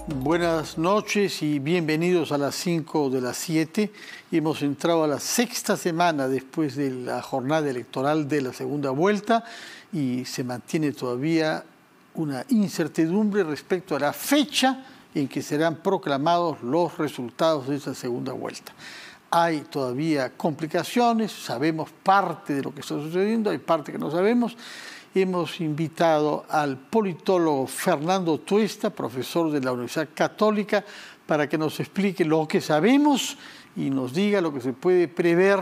Buenas noches y bienvenidos a las 5 de las 7. Hemos entrado a la sexta semana después de la jornada electoral de la segunda vuelta y se mantiene todavía una incertidumbre respecto a la fecha en que serán proclamados los resultados de esa segunda vuelta. Hay todavía complicaciones, sabemos parte de lo que está sucediendo, hay parte que no sabemos. Hemos invitado al politólogo Fernando Tuesta, profesor de la Universidad Católica, para que nos explique lo que sabemos y nos diga lo que se puede prever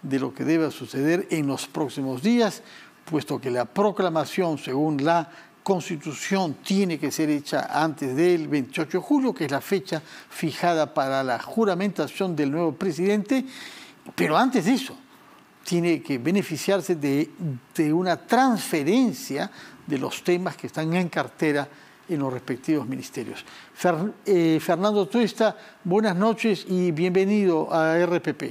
de lo que deba suceder en los próximos días, puesto que la proclamación, según la Constitución, tiene que ser hecha antes del 28 de julio, que es la fecha fijada para la juramentación del nuevo presidente, pero antes de eso tiene que beneficiarse de una transferencia de los temas que están en cartera en los respectivos ministerios. Fernando Tuesta, buenas noches y bienvenido a RPP.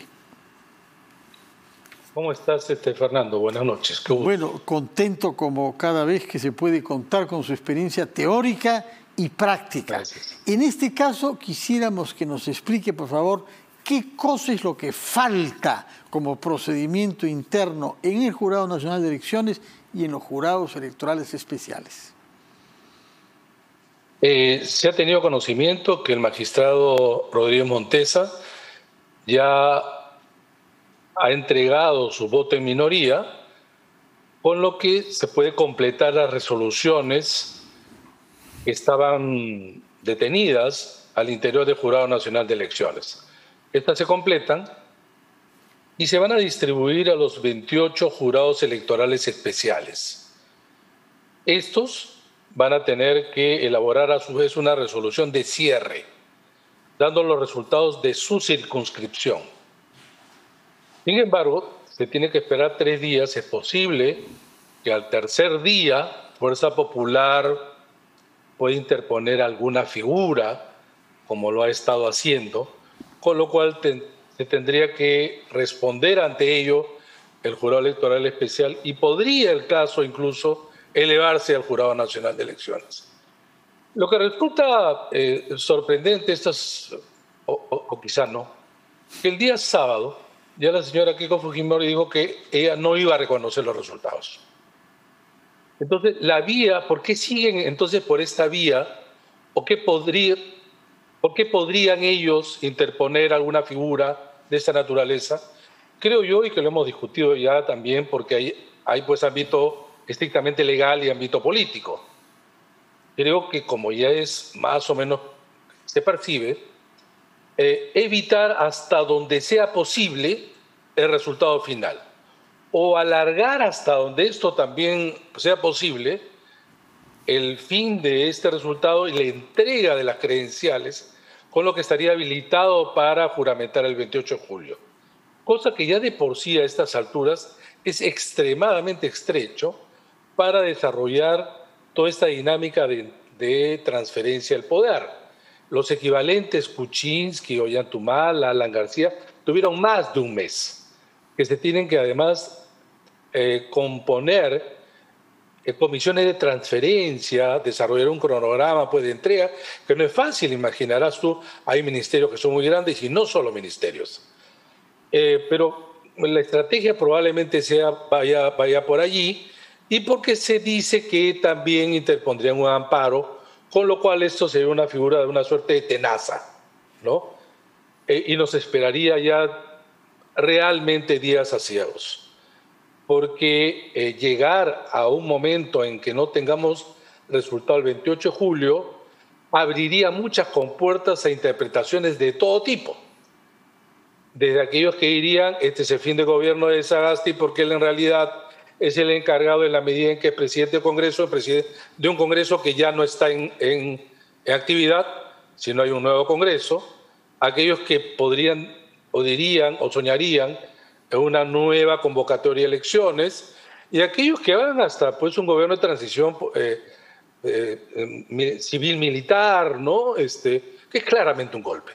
¿Cómo estás, Fernando? Buenas noches. Qué gusto. Bueno, contento como cada vez que se puede contar con su experiencia teórica y práctica. Gracias. En este caso, quisiéramos que nos explique, por favor, qué cosa es lo que falta como procedimiento interno en el Jurado Nacional de Elecciones y en los jurados electorales especiales. Se ha tenido conocimiento que el magistrado Rodríguez Montesa ya ha entregado su voto en minoría, con lo que se puede completar las resoluciones que estaban detenidas al interior del Jurado Nacional de Elecciones. Estas se completan y se van a distribuir a los 28 jurados electorales especiales. Estos van a tener que elaborar a su vez una resolución de cierre, dando los resultados de su circunscripción. Sin embargo, se tiene que esperar 3 días. Es posible que al tercer día Fuerza Popular pueda interponer alguna figura, como lo ha estado haciendo, con lo cual se tendría que responder ante ello el Jurado Electoral Especial y podría el caso incluso elevarse al Jurado Nacional de Elecciones. Lo que resulta sorprendente, o quizá no, que el día sábado ya la señora Keiko Fujimori dijo que ella no iba a reconocer los resultados. Entonces, la vía, ¿por qué siguen entonces por esta vía? ¿O ¿por qué podrían ellos interponer alguna figura de esta naturaleza? Creo yo, y que lo hemos discutido ya también, porque hay pues ámbito estrictamente legal y ámbito político. Creo que como ya es más o menos, se percibe, evitar hasta donde sea posible el resultado final, o alargar hasta donde esto también sea posible el fin de este resultado y la entrega de las credenciales, con lo que estaría habilitado para juramentar el 28 de julio. Cosa que ya de por sí a estas alturas es extremadamente estrecho para desarrollar toda esta dinámica de transferencia del poder. Los equivalentes Kuczynski, Ollantumala, Alan García tuvieron más de un mes, que se tienen que además componer comisiones de transferencia, desarrollar un cronograma pues, de entrega, que no es fácil, imaginarás tú, hay ministerios que son muy grandes y no solo ministerios. Pero la estrategia probablemente vaya por allí, y porque se dice que también interpondrían un amparo, con lo cual esto sería una figura de una suerte de tenaza, ¿no? Y nos esperaría ya realmente días aciagos. Porque llegar a un momento en que no tengamos resultado el 28 de julio abriría muchas compuertas a interpretaciones de todo tipo. Desde aquellos que dirían, este es el fin de gobierno de Sagasti porque él en realidad es el encargado en la medida en que es presidente del Congreso, presidente de un Congreso que ya no está en actividad, sino hay un nuevo Congreso. Aquellos que podrían o dirían o soñarían en una nueva convocatoria de elecciones, y aquellos que van hasta pues, un gobierno de transición civil-militar, ¿no? Que es claramente un golpe.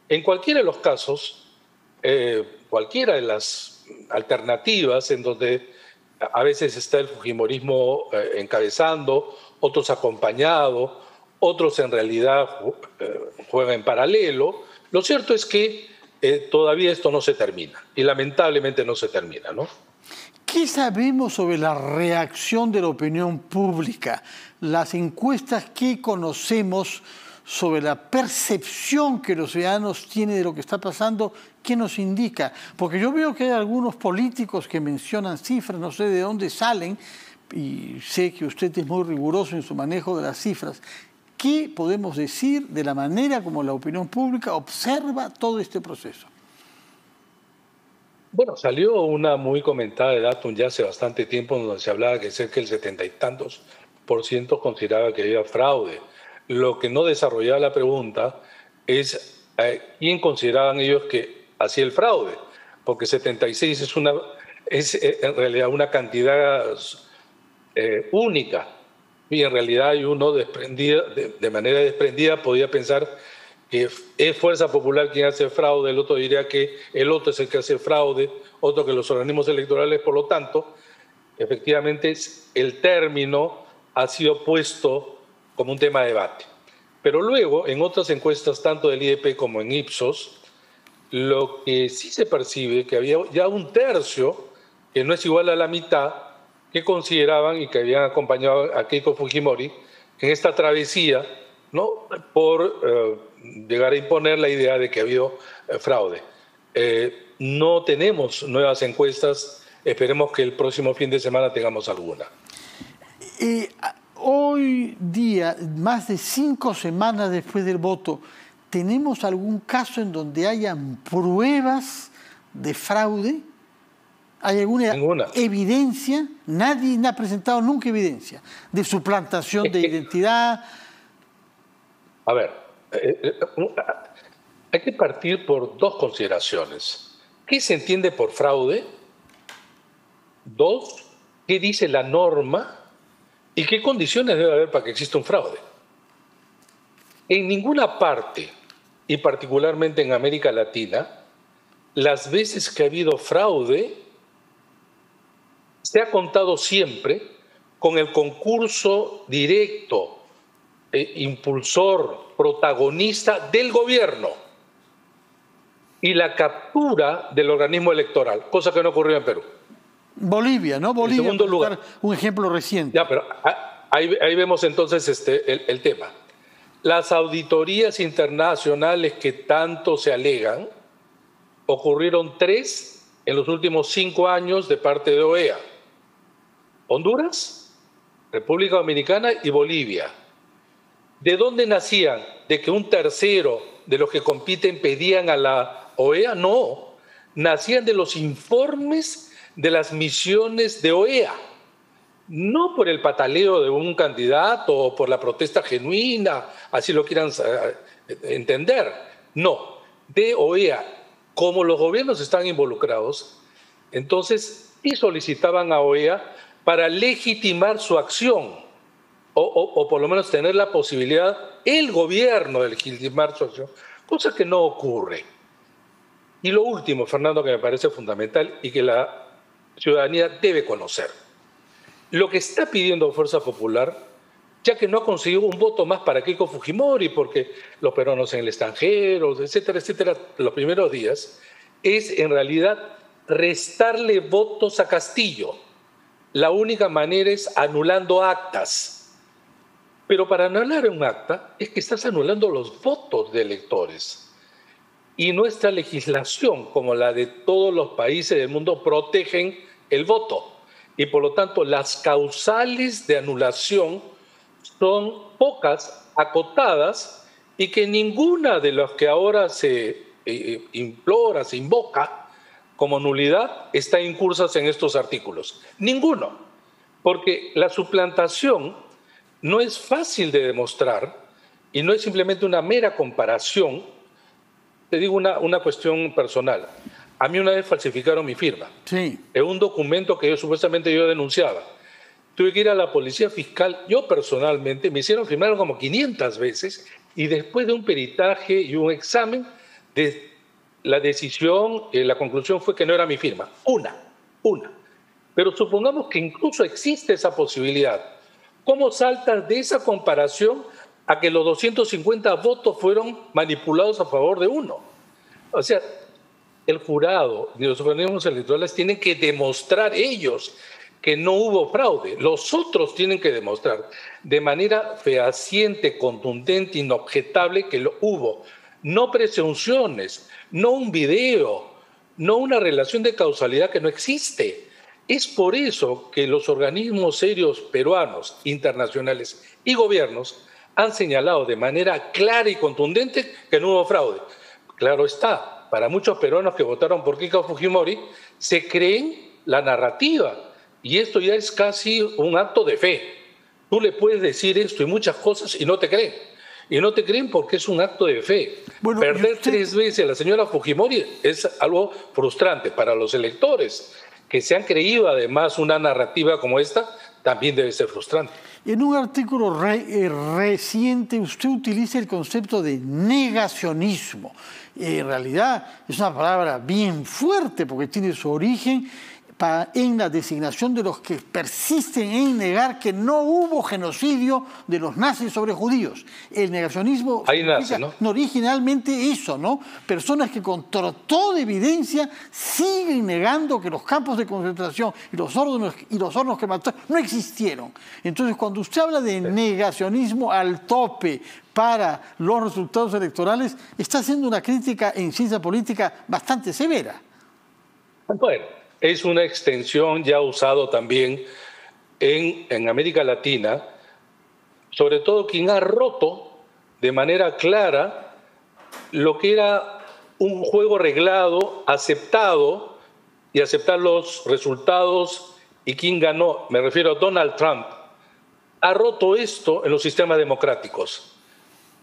En cualquiera de los casos, cualquiera de las alternativas en donde a veces está el fujimorismo encabezando, otros acompañado, otros en realidad juegan en paralelo. Lo cierto es que todavía esto no se termina, y lamentablemente no se termina, ¿no? ¿Qué sabemos sobre la reacción de la opinión pública? Las encuestas que conocemos sobre la percepción que los ciudadanos tienen de lo que está pasando, ¿qué nos indica? Porque yo veo que hay algunos políticos que mencionan cifras, no sé de dónde salen, y sé que usted es muy riguroso en su manejo de las cifras. ¿Qué podemos decir de la manera como la opinión pública observa todo este proceso? Bueno, salió una muy comentada de Datum ya hace bastante tiempo, donde se hablaba que cerca del 70 y tantos % consideraba que había fraude. Lo que no desarrollaba la pregunta es quién consideraban ellos que hacía el fraude, porque 76 es en realidad una cantidad única, y en realidad hay uno desprendida, de manera desprendida podía pensar que es Fuerza Popular quien hace fraude, el otro diría que el otro es el que hace fraude, otro que los organismos electorales. Por lo tanto, efectivamente el término ha sido puesto como un tema de debate. Pero luego, en otras encuestas, tanto del IEP como en Ipsos, lo que sí se percibe que había ya un tercio, que no es igual a la mitad, que consideraban y que habían acompañado a Keiko Fujimori en esta travesía, ¿no?, por llegar a imponer la idea de que ha habido fraude. No tenemos nuevas encuestas, esperemos que el próximo fin de semana tengamos alguna. Hoy día, más de 5 semanas después del voto, ¿tenemos algún caso en donde hayan pruebas de fraude? ¿Hay alguna evidencia? Nadie ha presentado nunca evidencia de suplantación de identidad. A ver, hay que partir por dos consideraciones. ¿Qué se entiende por fraude? 2, ¿qué dice la norma? ¿Y qué condiciones debe haber para que exista un fraude? En ninguna parte, y particularmente en América Latina, las veces que ha habido fraude se ha contado siempre con el concurso directo, impulsor, protagonista del gobierno y la captura del organismo electoral, cosa que no ocurrió en Perú. Bolivia, ¿no? Bolivia, en segundo lugar, un ejemplo reciente. Ya, pero ahí vemos entonces el tema. Las auditorías internacionales que tanto se alegan, ocurrieron 3 en los últimos 5 años de parte de OEA. Honduras, República Dominicana y Bolivia. ¿De dónde nacían? ¿De que un tercero de los que compiten pedían a la OEA? No, nacían de los informes de las misiones de OEA, no por el pataleo de un candidato o por la protesta genuina, así lo quieran entender, no, de OEA. Como los gobiernos están involucrados, entonces sí solicitaban a OEA para legitimar su acción, o por lo menos tener la posibilidad, el gobierno, de legitimar su acción, cosa que no ocurre. Y lo último, Fernando, que me parece fundamental y que la ciudadanía debe conocer. Lo que está pidiendo Fuerza Popular, ya que no ha conseguido un voto más para Keiko Fujimori, porque los peruanos en el extranjero, etcétera, etcétera, los primeros días, es en realidad restarle votos a Castillo. La única manera es anulando actas. Pero para anular un acta es que estás anulando los votos de electores. Y nuestra legislación, como la de todos los países del mundo, protegen el voto. Y por lo tanto, las causales de anulación son pocas, acotadas, y que ninguna de las que ahora se implora, se invoca como nulidad, está incursas en estos artículos. Ninguno. Porque la suplantación no es fácil de demostrar y no es simplemente una mera comparación. Te digo una cuestión personal. A mí una vez falsificaron mi firma. Sí. En un documento que supuestamente yo denunciaba. Tuve que ir a la policía fiscal, yo personalmente, me hicieron firmar como 500 veces y después de un peritaje y un examen, la decisión, la conclusión fue que no era mi firma. Una. Pero supongamos que incluso existe esa posibilidad. ¿Cómo saltas de esa comparación a que los 250 votos fueron manipulados a favor de uno. O sea, el jurado y los organismos electorales tienen que demostrar ellos que no hubo fraude. Los otros tienen que demostrar de manera fehaciente, contundente, inobjetable que lo hubo. No presunciones, no un video, no una relación de causalidad que no existe. Es por eso que los organismos serios peruanos, internacionales y gobiernos han señalado de manera clara y contundente que no hubo fraude. Claro está, para muchos peruanos que votaron por Keiko Fujimori, se creen la narrativa y esto ya es casi un acto de fe. Tú le puedes decir esto y muchas cosas y no te creen. Y no te creen porque es un acto de fe. Bueno, perder 3 veces a la señora Fujimori es algo frustrante para los electores. Que se han creído además una narrativa como esta también debe ser frustrante. En un artículo reciente usted utiliza el concepto de negacionismo. En realidad es una palabra bien fuerte porque tiene su origen en la designación de los que persisten en negar que no hubo genocidio de los nazis sobre judíos. El negacionismo ahí nace, ¿no? Originalmente eso, ¿no? Personas que contra toda evidencia siguen negando que los campos de concentración y los hornos que mataron no existieron. Entonces, cuando usted habla de negacionismo al tope para los resultados electorales, está haciendo una crítica en ciencia política bastante severa. Bueno, es una extensión ya usado también en América Latina, sobre todo quien ha roto de manera clara lo que era un juego reglado, aceptado, y aceptar los resultados y quién ganó, me refiero a Donald Trump, ha roto esto en los sistemas democráticos.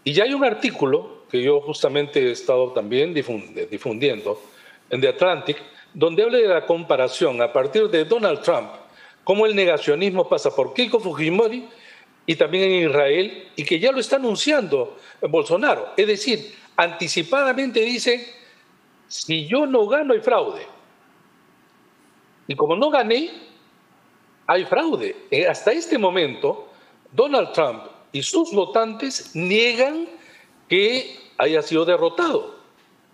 Y ya hay un artículo que yo justamente he estado también difundiendo en The Atlantic, donde habla de la comparación a partir de Donald Trump, cómo el negacionismo pasa por Keiko Fujimori y también en Israel, y que ya lo está anunciando Bolsonaro. Es decir, anticipadamente dice, si yo no gano hay fraude. Y como no gané, hay fraude. Hasta este momento, Donald Trump y sus votantes niegan que haya sido derrotado.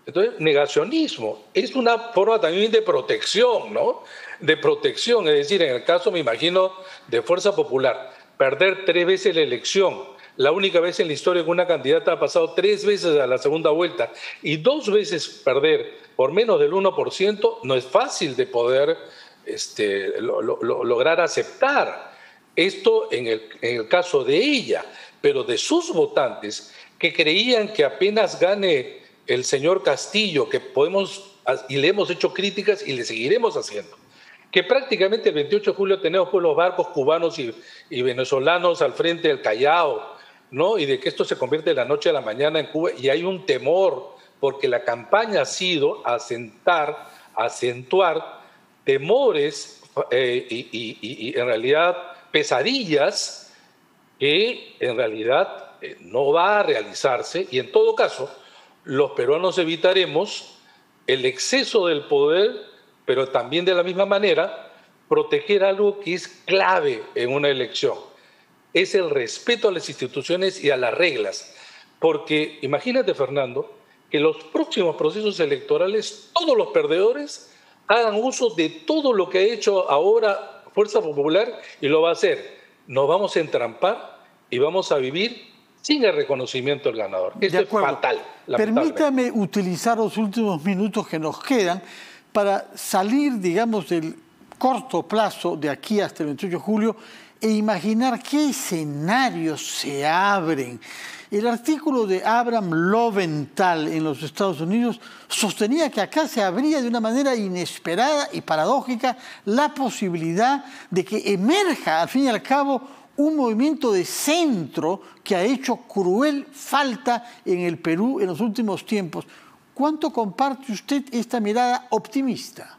Entonces, negacionismo es una forma también de protección, ¿no? De protección, es decir, en el caso, me imagino, de Fuerza Popular, perder 3 veces la elección, la única vez en la historia que una candidata ha pasado 3 veces a la segunda vuelta y 2 veces perder por menos del 1%, no es fácil de poder lograr aceptar. Esto en el caso de ella, pero de sus votantes que creían que apenas gane el señor Castillo, que podemos, y le hemos hecho críticas y le seguiremos haciendo, que prácticamente el 28 de julio tenemos pues los barcos cubanos y venezolanos al frente del Callao, ¿no? Y de que esto se convierte de la noche a la mañana en Cuba, y hay un temor, porque la campaña ha sido acentuar temores y en realidad pesadillas que en realidad no va a realizarse, y en todo caso los peruanos evitaremos el exceso del poder, pero también de la misma manera proteger algo que es clave en una elección. Es el respeto a las instituciones y a las reglas. Porque imagínate, Fernando, que los próximos procesos electorales, todos los perdedores hagan uso de todo lo que ha hecho ahora Fuerza Popular y lo va a hacer. Nos vamos a entrampar y vamos a vivir sin el reconocimiento del ganador. Esto es fatal. Permítame utilizar los últimos minutos que nos quedan para salir, digamos, del corto plazo de aquí hasta el 28 de julio e imaginar qué escenarios se abren. El artículo de Abraham Lowenthal en los Estados Unidos sostenía que acá se abría de una manera inesperada y paradójica la posibilidad de que emerja, al fin y al cabo, un movimiento de centro que ha hecho cruel falta en el Perú en los últimos tiempos. ¿Cuánto comparte usted esta mirada optimista?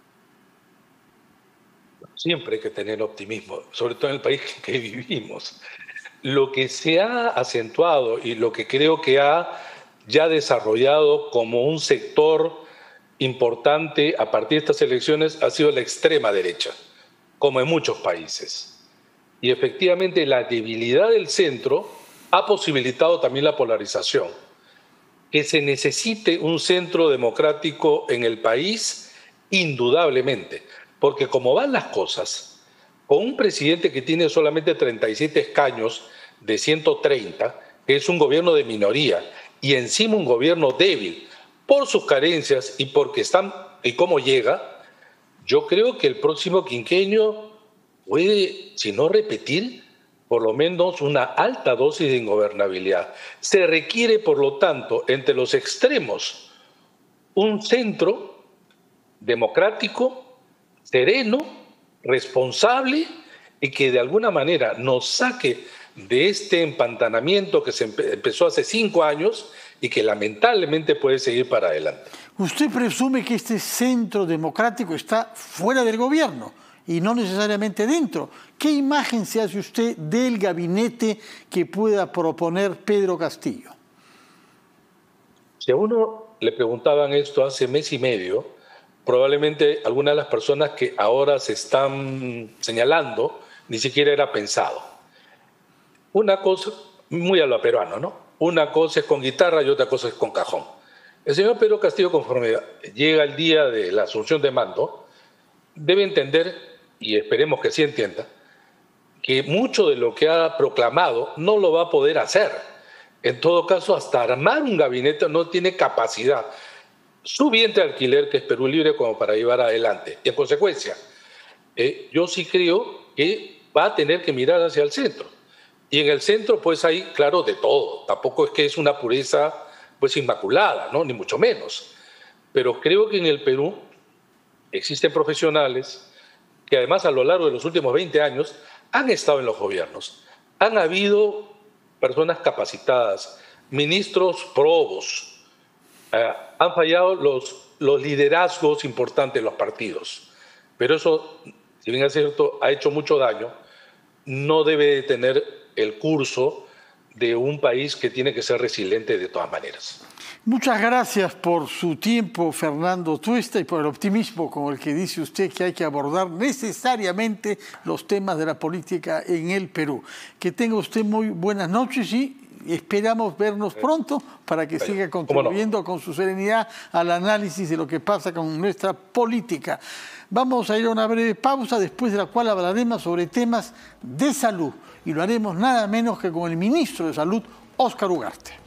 Siempre hay que tener optimismo, sobre todo en el país que vivimos. Lo que se ha acentuado y lo que creo que ha ya desarrollado como un sector importante a partir de estas elecciones ha sido la extrema derecha, como en muchos países. Y efectivamente la debilidad del centro ha posibilitado también la polarización. Que se necesite un centro democrático en el país, indudablemente, porque como van las cosas, con un presidente que tiene solamente 37 escaños de 130, que es un gobierno de minoría, y encima un gobierno débil, por sus carencias y porque están y cómo llega, yo creo que el próximo quinquenio puede, si no repetir, por lo menos una alta dosis de ingobernabilidad. Se requiere, por lo tanto, entre los extremos, un centro democrático, sereno, responsable y que de alguna manera nos saque de este empantanamiento que se empezó hace 5 años y que lamentablemente puede seguir para adelante. Usted presume que este centro democrático está fuera del gobierno y no necesariamente dentro. ¿Qué imagen se hace usted del gabinete que pueda proponer Pedro Castillo? Si a uno le preguntaban esto hace mes y medio, probablemente algunas de las personas que ahora se están señalando ni siquiera era pensado. Una cosa, muy a lo peruano, ¿no? Una cosa es con guitarra y otra cosa es con cajón. El señor Pedro Castillo, conforme llega el día de la asunción de mando, debe entender, y esperemos que sí entienda, que mucho de lo que ha proclamado no lo va a poder hacer. En todo caso, hasta armar un gabinete no tiene capacidad su vientre de alquiler, que es Perú Libre, como para llevar adelante. Y en consecuencia, yo sí creo que va a tener que mirar hacia el centro. Y en el centro, pues hay, claro, de todo. Tampoco es que es una pureza, pues, inmaculada, ¿no? Ni mucho menos. Pero creo que en el Perú existen profesionales que además a lo largo de los últimos 20 años han estado en los gobiernos. Han habido personas capacitadas, ministros probos, han fallado los liderazgos importantes de los partidos. Pero eso, si bien es cierto, ha hecho mucho daño, no debe tener el curso de un país que tiene que ser resiliente de todas maneras. Muchas gracias por su tiempo, Fernando Tuesta, y por el optimismo con el que dice usted que hay que abordar necesariamente los temas de la política en el Perú. Que tenga usted muy buenas noches y esperamos vernos pronto para que siga contribuyendo con su serenidad al análisis de lo que pasa con nuestra política. Vamos a ir a una breve pausa, después de la cual hablaremos sobre temas de salud y lo haremos nada menos que con el ministro de Salud, Óscar Ugarte.